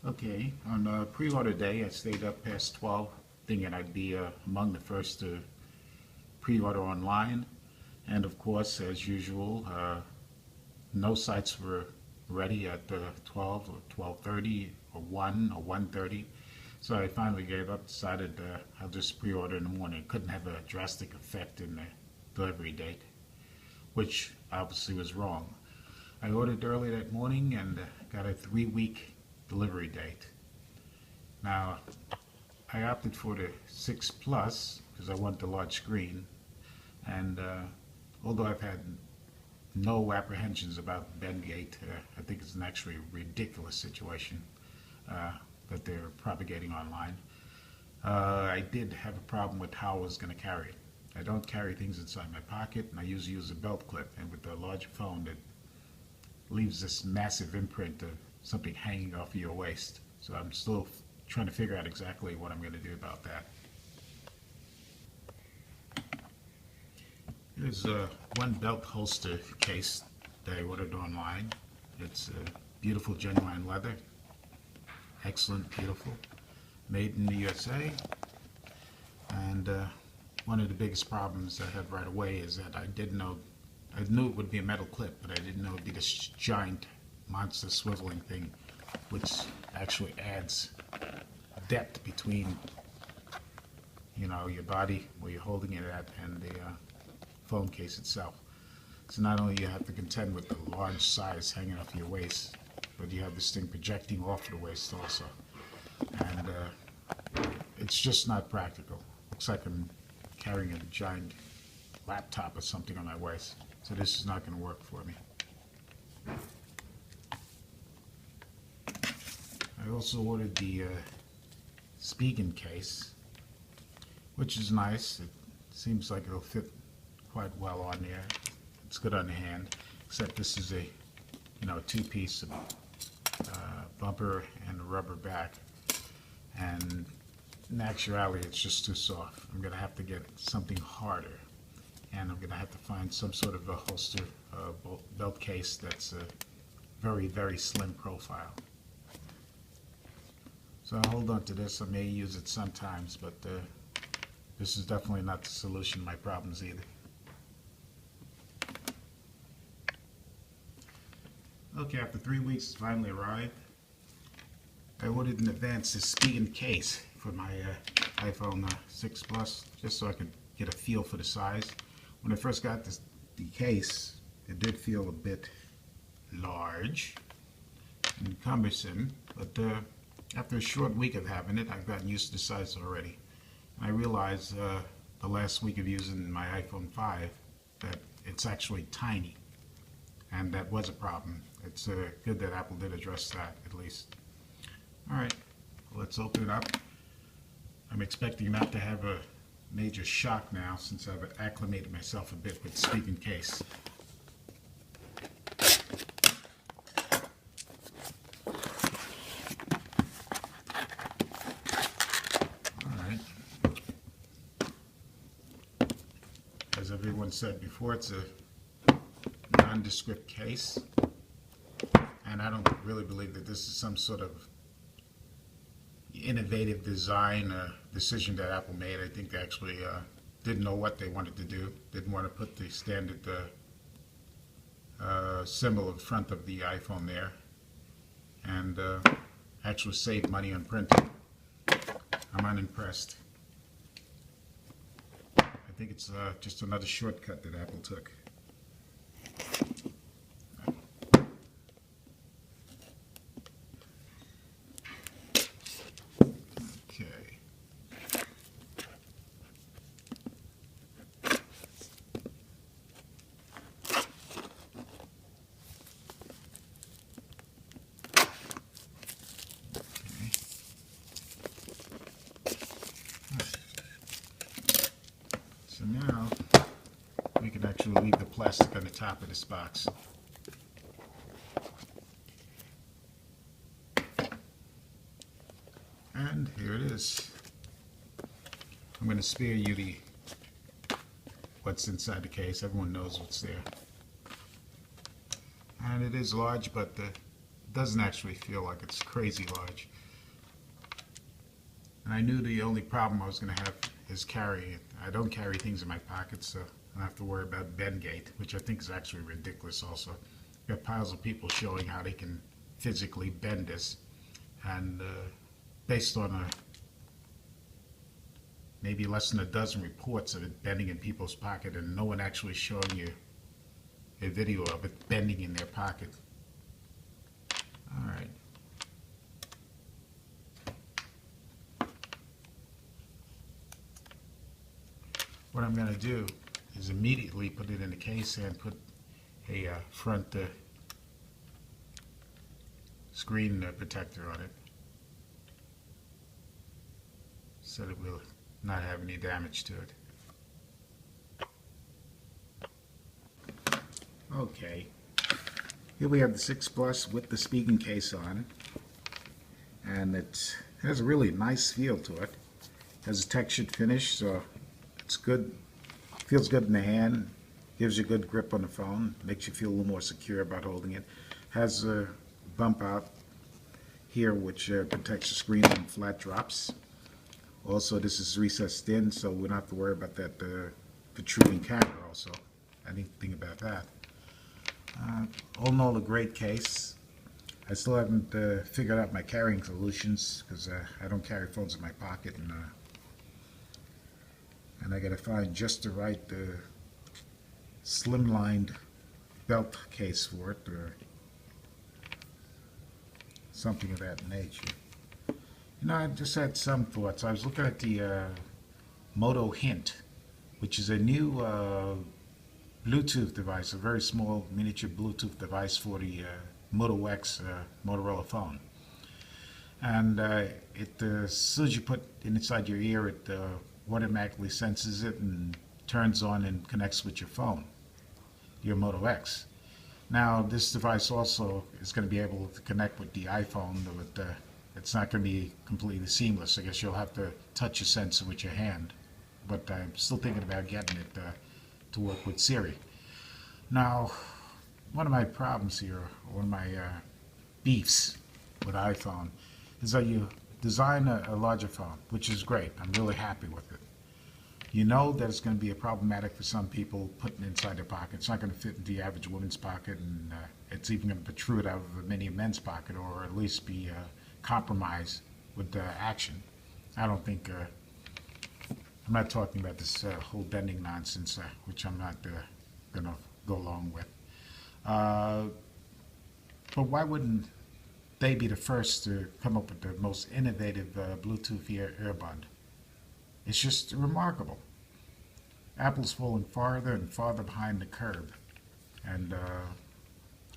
Okay, on pre-order day, I stayed up past 12, thinking I'd be among the first to pre-order online. And of course, as usual, no sites were ready at 12 or 12:30 or 1 or 1:30. So I finally gave up, decided I'll just pre-order in the morning. It couldn't have a drastic effect in the delivery date, which obviously was wrong. I ordered early that morning and got a 3-week delivery date. Now, I opted for the 6 Plus because I want the large screen, and although I've had no apprehensions about bendgate, I think it's an actually ridiculous situation that they're propagating online. I did have a problem with how I was going to carry it. I don't carry things inside my pocket, and I usually use a belt clip, and with the larger phone it leaves this massive imprint of something hanging off of your waist. So I'm still trying to figure out exactly what I'm going to do about that. There's one belt holster case that I ordered online. It's beautiful genuine leather, excellent, beautiful, made in the USA. And one of the biggest problems I had right away is that I knew it would be a metal clip, but I didn't know it would be this giant monster swiveling thing, which actually adds depth between, your body where you're holding it at and the phone case itself. So not only you have to contend with the large size hanging off your waist, but you have this thing projecting off the waist also. And it's just not practical. Looks like I'm carrying a giant laptop or something on my waist. So this is not going to work for me. I also ordered the Spigen case, which is nice. It seems like it'll fit quite well on there. It's good on the hand, except this is a two-piece bumper and a rubber back, and in actuality it's just too soft. I'm going to have to get something harder, and I'm going to have to find some sort of a holster belt case that's a very, very slim profile. So I'll hold on to this. I may use it sometimes, but this is definitely not the solution to my problems either. Okay, after 3 weeks it's finally arrived. I ordered in advance this Spigen case for my iPhone 6 Plus, just so I could get a feel for the size. When I first got the case, it did feel a bit large and cumbersome, but after a short week of having it, I've gotten used to the size already. And I realized the last week of using my iPhone 5 that it's actually tiny, and that was a problem. It's good that Apple did address that, at least. Alright, let's open it up. I'm expecting not to have a major shock now, since I've acclimated myself a bit with Spigen case. Alright. As everyone said before, it's a nondescript case, and I don't really believe that this is some sort of innovative design decision that Apple made. I think they actually didn't know what they wanted to do. Didn't want to put the standard symbol in front of the iPhone there, and actually save money on printing. I'm unimpressed. I think it's just another shortcut that Apple took. Okay. So now we can actually leave the plastic on the top of this box. And here it is. I'm going to spare you what's inside the case. Everyone knows what's there. And it is large, but doesn't actually feel like it's crazy large. And I knew the only problem I was going to have is carrying it. I don't carry things in my pockets, so I don't have to worry about bendgate, which I think is actually ridiculous also. Got piles of people showing how they can physically bend this, and based on maybe less than a dozen reports of it bending in people's pocket, and no one actually showing you a video of it bending in their pocket. All right. What I'm going to do is immediately put it in the case and put a front screen protector on it, so that it will not have any damage to it. Okay, here we have the 6 Plus with the speaking case on, and it has a really nice feel to it. Has a textured finish, so it's good, feels good in the hand, gives you a good grip on the phone, makes you feel a little more secure about holding it. Has a bump out here which protects the screen from flat drops. Also, this is recessed in, so we don't have to worry about that protruding camera also. Anything about that. All in all, a great case. I still haven't figured out my carrying solutions, because I don't carry phones in my pocket, and I gotta find just the right slimlined belt case for it, or something of that nature. You know, I just had some thoughts. I was looking at the Moto Hint, which is a new Bluetooth device, a very small miniature Bluetooth device for the Moto-x Motorola phone. And as soon as you put it inside your ear, it automatically senses it and turns on and connects with your phone, your Moto-x. Now, this device also is going to be able to connect with the iPhone, but it's not going to be completely seamless. I guess you'll have to touch a sensor with your hand, but I'm still thinking about getting it to work with Siri. Now, one of my problems here, one of my beefs with iPhone, is that you design a larger phone, which is great. I'm really happy with it. You know that it's going to be problematic for some people putting it inside their pocket. It's not going to fit into the average woman's pocket, and it's even going to protrude out of many men's pocket, or at least be compromised with action. I don't think, I'm not talking about this whole bending nonsense, which I'm not going to go along with. But why wouldn't they be the first to come up with the most innovative Bluetooth earbud? It's just remarkable. Apple's falling farther and farther behind the curve, and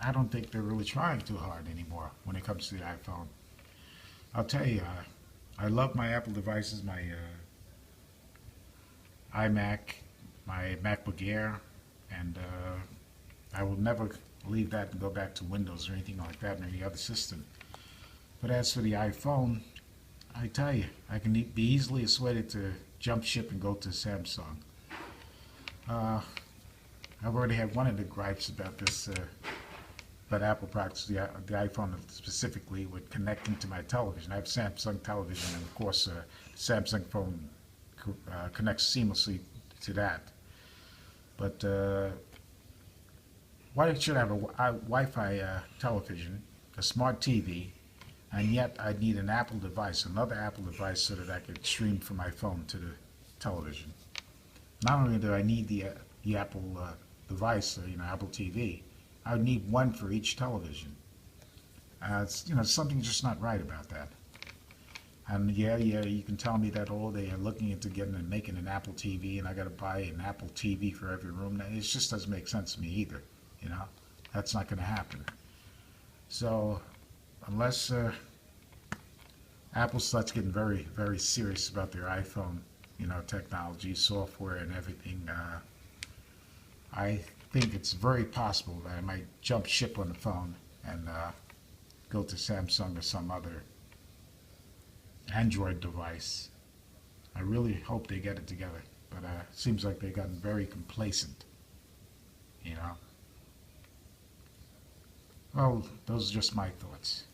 I don't think they're really trying too hard anymore when it comes to the iPhone. I'll tell you, I love my Apple devices, my iMac, my MacBook Air, and I will never leave that and go back to Windows or anything like that or any other system. But as for the iPhone, I tell you, I can be easily persuaded to jump ship and go to Samsung. I've already had one of the gripes about this, about Apple products, the iPhone specifically, with connecting to my television. I have Samsung television, and of course, Samsung phone connects seamlessly to that. But why should I have a Wi-Fi television, a smart TV, and yet I need an Apple device, another Apple device, so that I could stream from my phone to the television? Not only do I need the Apple device, Apple TV, I would need one for each television. Something's just not right about that. And yeah, you can tell me that, oh, they are looking into getting and making an Apple TV, and I got to buy an Apple TV for every room. It just doesn't make sense to me either. That's not going to happen. So unless Apple starts getting very, very serious about their iPhone, technology, software, and everything, I think it's very possible that I might jump ship on the phone and go to Samsung or some other Android device. I really hope they get it together, but it seems like they've gotten very complacent, Well, those are just my thoughts.